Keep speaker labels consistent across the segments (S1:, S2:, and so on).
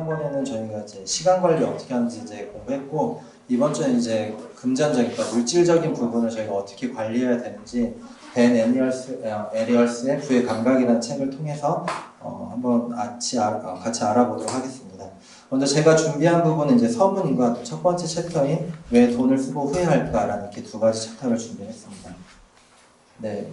S1: 지난번에는 저희가 이제 시간 관리 어떻게 하는지 이제 공부했고, 이번 주에는 이제 금전적인, 그러니까 물질적인 부분을 저희가 어떻게 관리해야 되는지 벤 에리얼스의 부의 감각이라는 책을 통해서 한번 같이 알아보도록 하겠습니다. 먼저 제가 준비한 부분은 이제 서문인과 첫 번째 챕터인 왜 돈을 쓰고 후회할까라는 이렇게 두 가지 챕터를 준비했습니다. 네,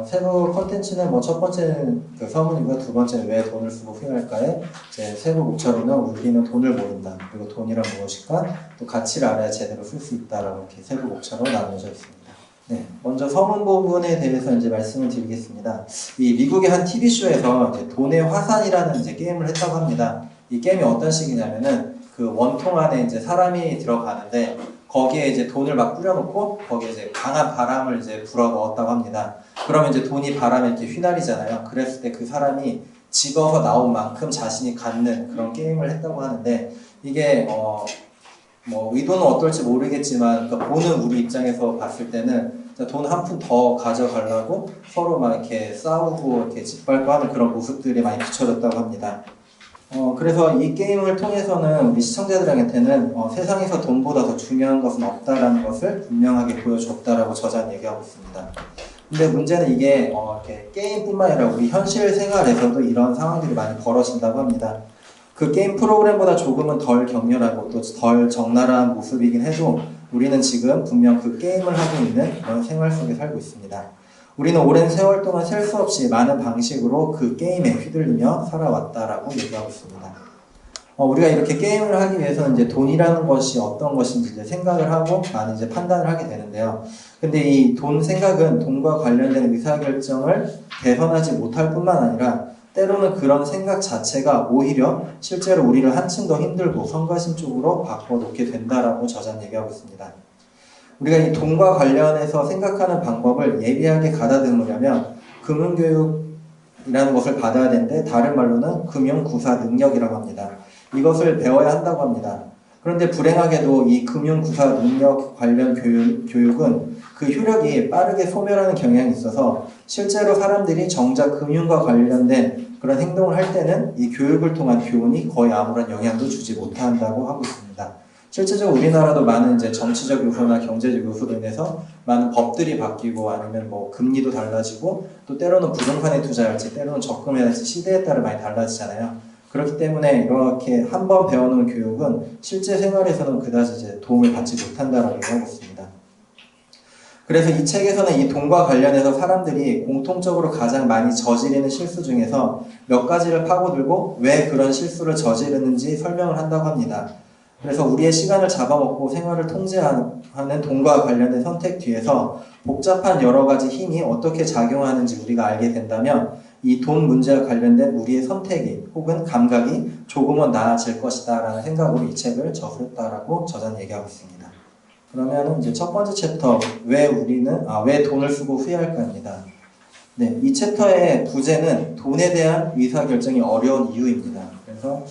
S1: 세부 컨텐츠는 뭐 첫 번째는 그 서문이고요. 두 번째는 왜 돈을 쓰고 후회할까에 제 세부 목차로는 우리는 돈을 모른다. 그리고 돈이란 무엇일까? 또 가치를 알아야 제대로 쓸 수 있다라고 이렇게 세부 목차로 나누어져 있습니다. 네, 먼저 서문 부분에 대해서 이제 말씀을 드리겠습니다. 이 미국의 한 TV쇼에서 이제 돈의 화산이라는 이제 게임을 했다고 합니다. 이 게임이 어떤 식이냐면은 그 원통 안에 이제 사람이 들어가는데 거기에 이제 돈을 막 뿌려놓고 거기에 이제 강한 바람을 이제 불어 넣었다고 합니다. 그러면 이제 돈이 바람에 이렇게 휘날리잖아요. 그랬을 때 그 사람이 집어서 나온 만큼 자신이 갖는 그런 게임을 했다고 하는데 이게 뭐 의도는 어떨지 모르겠지만 그러니까 보는 우리 입장에서 봤을 때는 돈 한 푼 더 가져가려고 서로 막 이렇게 싸우고 이렇게 짓밟고 하는 그런 모습들이 많이 비춰졌다고 합니다. 그래서 이 게임을 통해서는 우리 시청자들한테는 세상에서 돈보다 더 중요한 것은 없다라는 것을 분명하게 보여줬다라고 저자는 얘기하고 있습니다. 근데 문제는 이게 이렇게 게임뿐만 아니라 우리 현실 생활에서도 이런 상황들이 많이 벌어진다고 합니다. 그 게임 프로그램보다 조금은 덜 격렬하고 또 덜 적나라한 모습이긴 해도 우리는 지금 분명 그 게임을 하고 있는 그런 생활 속에 살고 있습니다. 우리는 오랜 세월 동안 셀 수 없이 많은 방식으로 그 게임에 휘둘리며 살아왔다라고 얘기하고 있습니다. 우리가 이렇게 게임을 하기 위해서는 이제 돈이라는 것이 어떤 것인지 이제 생각을 하고 많이 이제 판단을 하게 되는데요. 근데 이 돈 생각은 돈과 관련된 의사결정을 개선하지 못할 뿐만 아니라 때로는 그런 생각 자체가 오히려 실제로 우리를 한층 더 힘들고 성가신 쪽으로 바꿔놓게 된다라고 저자는 얘기하고 있습니다. 우리가 이 돈과 관련해서 생각하는 방법을 예리하게 가다듬으려면 금융교육이라는 것을 받아야 되는데 다른 말로는 금융구사 능력이라고 합니다. 이것을 배워야 한다고 합니다. 그런데 불행하게도 이 금융구사 능력 관련 교육은 그 효력이 빠르게 소멸하는 경향이 있어서 실제로 사람들이 정작 금융과 관련된 그런 행동을 할 때는 이 교육을 통한 교훈이 거의 아무런 영향도 주지 못한다고 하고 있습니다. 실제적으로 우리나라도 많은 이제 정치적 요소나 경제적 요소로 인해서 많은 법들이 바뀌고 아니면 뭐 금리도 달라지고 또 때로는 부동산에 투자할지 때로는 적금해야 할지 시대에 따라 많이 달라지잖아요. 그렇기 때문에 이렇게 한번 배워놓은 교육은 실제 생활에서는 그다지 이제 도움을 받지 못한다라고 얘기하고 있습니다. 그래서 이 책에서는 이 돈과 관련해서 사람들이 공통적으로 가장 많이 저지르는 실수 중에서 몇 가지를 파고들고 왜 그런 실수를 저지르는지 설명을 한다고 합니다. 그래서 우리의 시간을 잡아먹고 생활을 통제하는 돈과 관련된 선택 뒤에서 복잡한 여러 가지 힘이 어떻게 작용하는지 우리가 알게 된다면 이 돈 문제와 관련된 우리의 선택이 혹은 감각이 조금은 나아질 것이다 라는 생각으로 이 책을 저술했다라고 저자는 얘기하고 있습니다. 그러면 이제 첫 번째 챕터 왜 돈을 쓰고 후회할까입니다. 네, 이 챕터의 부제는 돈에 대한 의사결정이 어려운 이유입니다. 그래서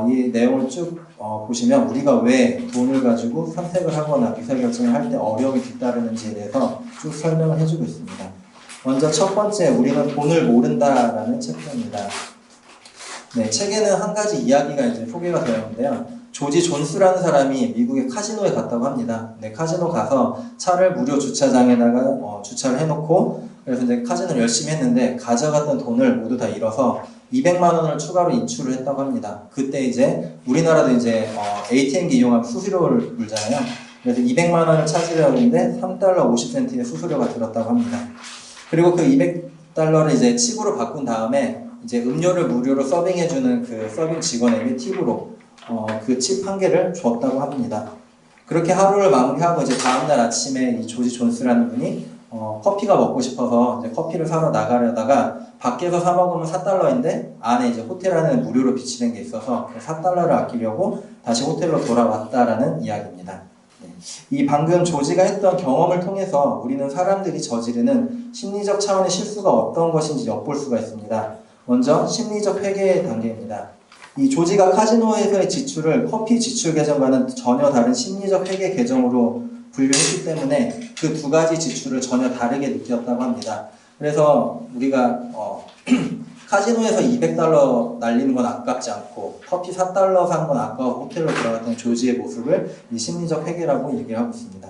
S1: 이 내용을 쭉 보시면 우리가 왜 돈을 가지고 선택을 하거나 의사결정을 할 때 어려움이 뒤따르는지에 대해서 쭉 설명을 해주고 있습니다. 먼저 첫 번째, 우리는 돈을 모른다라는 챕터입니다. 네, 책에는 한 가지 이야기가 이제 소개가 되어 있는데요. 조지 존스라는 사람이 미국의 카지노에 갔다고 합니다. 네, 카지노 가서 차를 무료 주차장에다가 주차를 해놓고 그래서 이제 카지노를 열심히 했는데 가져갔던 돈을 모두 다 잃어서 200만 원을 추가로 인출을 했다고 합니다. 그때 이제 우리나라도 이제 ATM기 이용하면 수수료를 물잖아요. 그래서 200만 원을 찾으려고 했는데 3달러 50센트의 수수료가 들었다고 합니다. 그리고 그 200달러를 이제 칩으로 바꾼 다음에 이제 음료를 무료로 서빙해주는 그 서빙 직원에게 팁으로 그 칩 한 개를 줬다고 합니다. 그렇게 하루를 마무리하고 이제 다음날 아침에 이 조지 존스라는 분이 커피가 먹고 싶어서 이제 커피를 사러 나가려다가 밖에서 사 먹으면 4달러인데 안에 이제 호텔 안에는 무료로 비치는 게 있어서 4달러를 아끼려고 다시 호텔로 돌아왔다라는 이야기입니다. 이 방금 조지가 했던 경험을 통해서 우리는 사람들이 저지르는 심리적 차원의 실수가 어떤 것인지 엿볼 수가 있습니다. 먼저 심리적 회개의 단계입니다. 이 조지가 카지노에서의 지출을 커피 지출 계정과는 전혀 다른 심리적 회계 계정으로 분류했기 때문에 그 두 가지 지출을 전혀 다르게 느꼈다고 합니다. 그래서 우리가 카지노에서 200달러 날리는 건 아깝지 않고 커피 4달러 산 건 아까워 호텔로 들어갔던 조지의 모습을 이 심리적 회계라고 얘기를 하고 있습니다.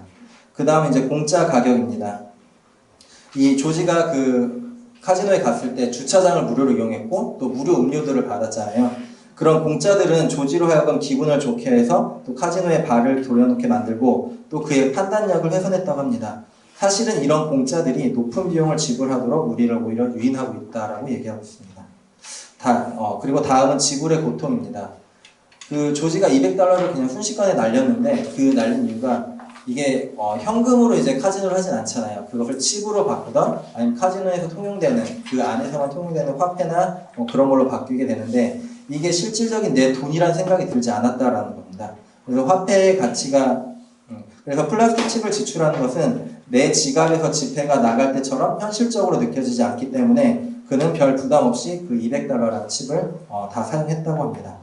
S1: 그 다음에 이제 공짜 가격입니다. 이 조지가 그 카지노에 갔을 때 주차장을 무료로 이용했고 또 무료 음료들을 받았잖아요. 그런 공짜들은 조지로 하여금 기분을 좋게 해서 또 카지노에 발을 돌려놓게 만들고 또 그의 판단력을 훼손했다고 합니다. 사실은 이런 공짜들이 높은 비용을 지불하도록 우리를 오히려 유인하고 있다라고 얘기하고 있습니다. 그리고 다음은 지불의 고통입니다. 그 조지가 200달러를 그냥 순식간에 날렸는데 그 날린 이유가 이게 현금으로 이제 카지노를 하진 않잖아요. 그것을 칩으로 바꾸던 아니면 카지노에서 통용되는 그 안에서만 통용되는 화폐나 그런 걸로 바뀌게 되는데 이게 실질적인 내 돈이란 생각이 들지 않았다라는 겁니다. 그래서 화폐의 가치가 그래서 플라스틱 칩을 지출하는 것은 내 지갑에서 지폐가 나갈 때처럼 현실적으로 느껴지지 않기 때문에 그는 별 부담 없이 그 200달러라는 칩을 다 사용했다고 합니다.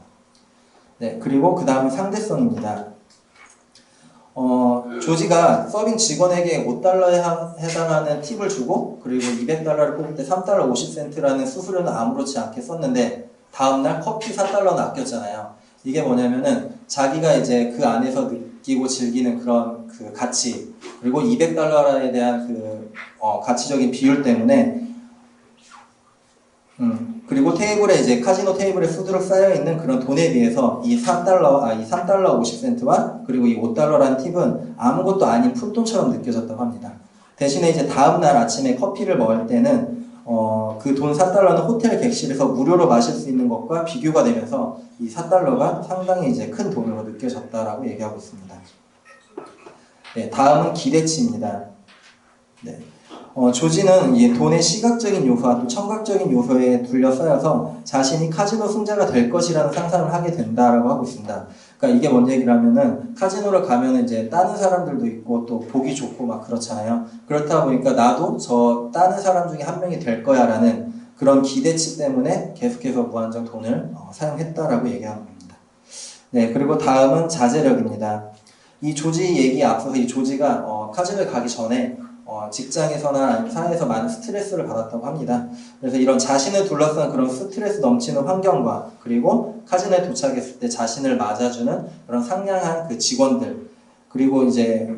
S1: 네, 그리고 그 다음은 상대성입니다. 조지가 서빙 직원에게 5달러에 해당하는 팁을 주고 그리고 200달러를 뽑을 때 3달러 50센트라는 수수료는 아무렇지 않게 썼는데 다음날 커피 4달러는 아꼈잖아요. 이게 뭐냐면은 자기가 이제 그 안에서 느끼고 즐기는 그런 그 가치 그리고 200달러에 대한 그 가치적인 비율 때문에 그리고 테이블에 이제 카지노 테이블에 수두룩 쌓여있는 그런 돈에 비해서 이 3달러 50센트와 그리고 이 5달러라는 팁은 아무것도 아닌 푼돈처럼 느껴졌다고 합니다. 대신에 이제 다음날 아침에 커피를 먹을 때는 그 돈 4달러는 호텔 객실에서 무료로 마실 수 있는 것과 비교가 되면서 이 4달러가 상당히 이제 큰 돈으로 느껴졌다라고 얘기하고 있습니다. 네, 다음은 기대치입니다. 네. 조지는 이 돈의 시각적인 요소와 또 청각적인 요소에 둘러싸여서 자신이 카지노 승자가 될 것이라는 상상을 하게 된다라고 하고 있습니다. 그러니까 이게 뭔 얘기라면은 카지노를 가면은 이제 따는 사람들도 있고 또 보기 좋고 막 그렇잖아요. 그렇다 보니까 나도 저 따는 사람 중에 한 명이 될 거야라는 그런 기대치 때문에 계속해서 무한정 돈을 사용했다라고 얘기하는 겁니다. 네, 그리고 다음은 자제력입니다. 이 조지 얘기에 앞서서 이 조지가 카지노에 가기 전에 직장에서나 사회에서 많은 스트레스를 받았다고 합니다. 그래서 이런 자신을 둘러싼 그런 스트레스 넘치는 환경과 그리고 카지노에 도착했을 때 자신을 맞아주는 그런 상냥한 그 직원들 그리고 이제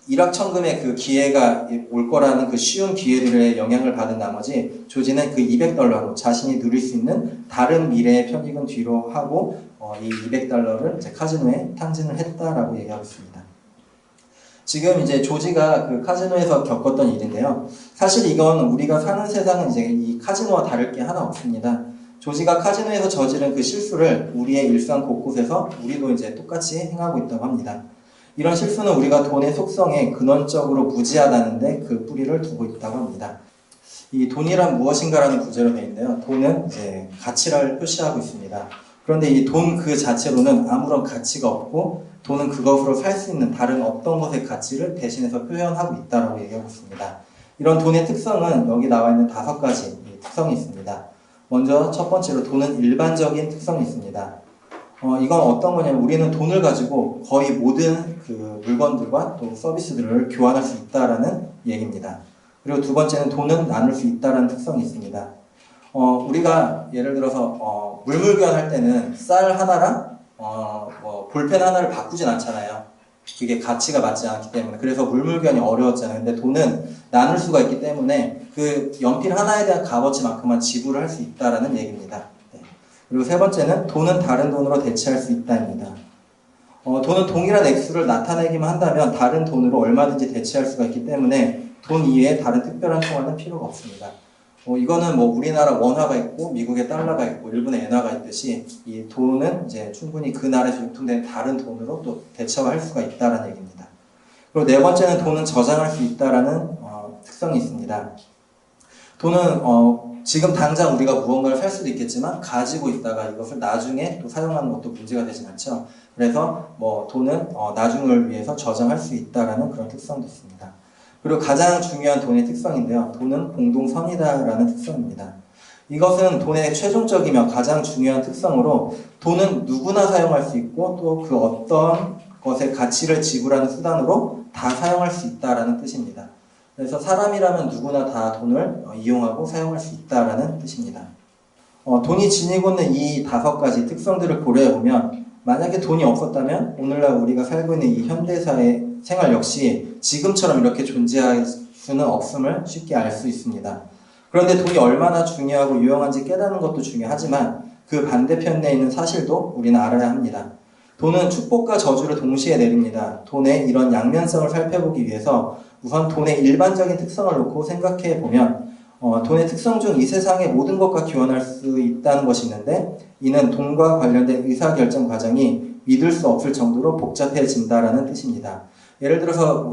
S1: 일확천금의 그 기회가 올 거라는 그 쉬운 기회들의 영향을 받은 나머지 조지는 그 200달러로 자신이 누릴 수 있는 다른 미래의 편익은 뒤로 하고 이 200달러를 이제 카지노에 탕진을 했다라고 얘기하고 있습니다. 지금 이제 조지가 그 카지노에서 겪었던 일인데요. 사실 이건 우리가 사는 세상은 이제 이 카지노와 다를 게 하나 없습니다. 조지가 카지노에서 저지른 그 실수를 우리의 일상 곳곳에서 우리도 이제 똑같이 행하고 있다고 합니다. 이런 실수는 우리가 돈의 속성에 근원적으로 무지하다는데 그 뿌리를 두고 있다고 합니다. 이 돈이란 무엇인가라는 구제로 되어 있는데요. 돈은 이제 가치를 표시하고 있습니다. 그런데 이 돈 그 자체로는 아무런 가치가 없고 돈은 그것으로 살 수 있는 다른 어떤 것의 가치를 대신해서 표현하고 있다고 얘기하고 있습니다. 이런 돈의 특성은 여기 나와 있는 5가지 특성이 있습니다. 먼저 첫 번째로 돈은 일반적인 특성이 있습니다. 이건 어떤 거냐면 우리는 돈을 가지고 거의 모든 그 물건들과 또 서비스들을 교환할 수 있다라는 얘기입니다. 그리고 두 번째는 돈은 나눌 수 있다라는 특성이 있습니다. 우리가 예를 들어서 물물 교환할 때는 쌀 하나랑 볼펜 하나를 바꾸진 않잖아요. 그게 가치가 맞지 않기 때문에. 그래서 물물 교환이 어려웠잖아요. 근데 돈은 나눌 수가 있기 때문에 그 연필 하나에 대한 값어치만큼만 지불을 할 수 있다라는 얘기입니다. 네. 그리고 세 번째는 돈은 다른 돈으로 대체할 수 있다입니다. 돈은 동일한 액수를 나타내기만 한다면 다른 돈으로 얼마든지 대체할 수가 있기 때문에 돈 이외에 다른 특별한 통화는 필요가 없습니다. 이거는 뭐 우리나라 원화가 있고 미국의 달러가 있고 일본의 엔화가 있듯이 이 돈은 이제 충분히 그 나라에서 유통된 다른 돈으로 또 대체화할 수가 있다라는 얘기입니다. 그리고 네 번째는 돈은 저장할 수 있다라는 특성이 있습니다. 돈은 지금 당장 우리가 무언가를 살 수도 있겠지만 가지고 있다가 이것을 나중에 또 사용하는 것도 문제가 되진 않죠. 그래서 뭐 돈은 나중을 위해서 저장할 수 있다라는 그런 특성도 있습니다. 그리고 가장 중요한 돈의 특성인데요. 돈은 공동선이다라는 특성입니다. 이것은 돈의 최종적이며 가장 중요한 특성으로 돈은 누구나 사용할 수 있고 또 그 어떤 것의 가치를 지불하는 수단으로 다 사용할 수 있다라는 뜻입니다. 그래서 사람이라면 누구나 다 돈을 이용하고 사용할 수 있다라는 뜻입니다. 돈이 지니고 있는 이 5가지 특성들을 고려해보면 만약에 돈이 없었다면 오늘날 우리가 살고 있는 이 현대사의 생활 역시 지금처럼 이렇게 존재할 수는 없음을 쉽게 알 수 있습니다. 그런데 돈이 얼마나 중요하고 유용한지 깨닫는 것도 중요하지만 그 반대편에 있는 사실도 우리는 알아야 합니다. 돈은 축복과 저주를 동시에 내립니다. 돈의 이런 양면성을 살펴보기 위해서 우선 돈의 일반적인 특성을 놓고 생각해 보면 돈의 특성 중 이 세상의 모든 것과 교환할 수 있다는 것이 있는데 이는 돈과 관련된 의사결정 과정이 믿을 수 없을 정도로 복잡해진다라는 뜻입니다. 예를 들어서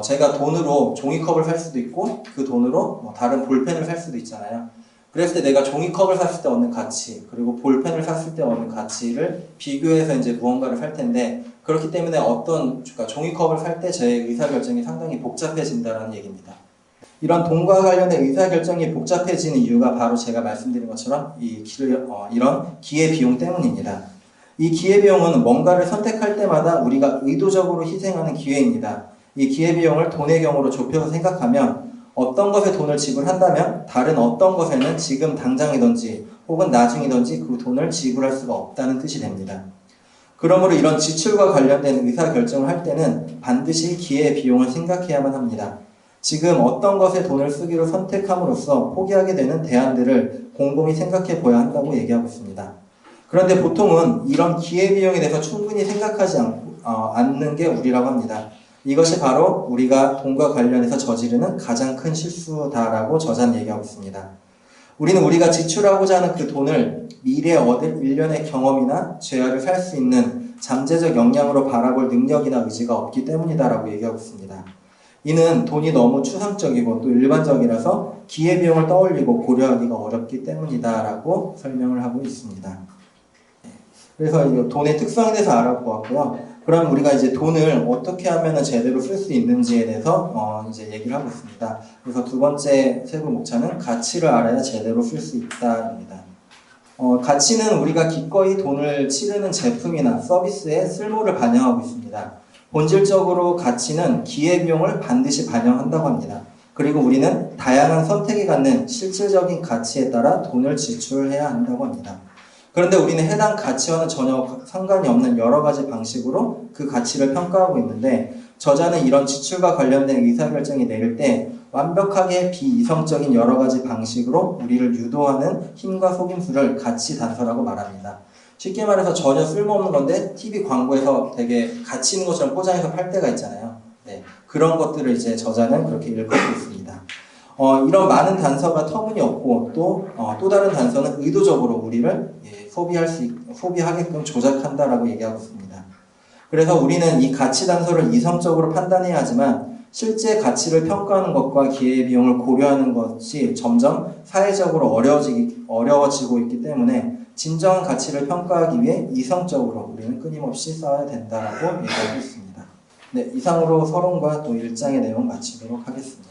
S1: 제가 돈으로 종이컵을 살 수도 있고 그 돈으로 다른 볼펜을 살 수도 있잖아요. 그랬을 때 내가 종이컵을 샀을 때 얻는 가치 그리고 볼펜을 샀을 때 얻는 가치를 비교해서 이제 무언가를 살 텐데 그렇기 때문에 그러니까 종이컵을 살 때 제 의사결정이 상당히 복잡해진다는 얘기입니다. 이런 돈과 관련된 의사결정이 복잡해지는 이유가 바로 제가 말씀드린 것처럼 이런 기회비용 때문입니다. 이 기회비용은 뭔가를 선택할 때마다 우리가 의도적으로 희생하는 기회입니다. 이 기회비용을 돈의 경우로 좁혀서 생각하면 어떤 것에 돈을 지불한다면 다른 어떤 것에는 지금 당장이든지 혹은 나중이든지 그 돈을 지불할 수가 없다는 뜻이 됩니다. 그러므로 이런 지출과 관련된 의사결정을 할 때는 반드시 기회비용을 생각해야만 합니다. 지금 어떤 것에 돈을 쓰기로 선택함으로써 포기하게 되는 대안들을 곰곰이 생각해 보아야 한다고 얘기하고 있습니다. 그런데 보통은 이런 기회비용에 대해서 충분히 생각하지 않는 게 우리라고 합니다. 이것이 바로 우리가 돈과 관련해서 저지르는 가장 큰 실수다라고 저자는 얘기하고 있습니다. 우리가 지출하고자 하는 그 돈을 미래에 얻을 일련의 경험이나 재화를 살 수 있는 잠재적 역량으로 바라볼 능력이나 의지가 없기 때문이다라고 얘기하고 있습니다. 이는 돈이 너무 추상적이고 또 일반적이라서 기회비용을 떠올리고 고려하기가 어렵기 때문이다라고 설명을 하고 있습니다. 그래서 돈의 특성에 대해서 알아보았고요. 그럼 우리가 이제 돈을 어떻게 하면 제대로 쓸 수 있는지에 대해서 이제 얘기를 하고 있습니다. 그래서 두 번째 세부 목차는 가치를 알아야 제대로 쓸 수 있다입니다. 가치는 우리가 기꺼이 돈을 치르는 제품이나 서비스의 쓸모를 반영하고 있습니다. 본질적으로 가치는 기회비용을 반드시 반영한다고 합니다. 그리고 우리는 다양한 선택이 갖는 실질적인 가치에 따라 돈을 지출해야 한다고 합니다. 그런데 우리는 해당 가치와는 전혀 상관이 없는 여러 가지 방식으로 그 가치를 평가하고 있는데 저자는 이런 지출과 관련된 의사결정이 내릴 때 완벽하게 비이성적인 여러 가지 방식으로 우리를 유도하는 힘과 속임수를 가치 단서라고 말합니다. 쉽게 말해서 전혀 쓸모없는 건데 TV 광고에서 되게 가치 있는 것처럼 포장해서 팔 때가 있잖아요. 네, 그런 것들을 이제 저자는 그렇게 일컫고 있습니다. 이런 많은 단서가 터무니없고 또 다른 단서는 의도적으로 우리를 소비하게끔 조작한다라고 얘기하고 있습니다. 그래서 우리는 이 가치 단서를 이성적으로 판단해야 하지만 실제 가치를 평가하는 것과 기회비용을 고려하는 것이 점점 사회적으로 어려워지고 있기 때문에 진정한 가치를 평가하기 위해 이성적으로 우리는 끊임없이 써야 된다라고 얘기하고 있습니다. 네, 이상으로 서론과 또 1장의 내용 마치도록 하겠습니다.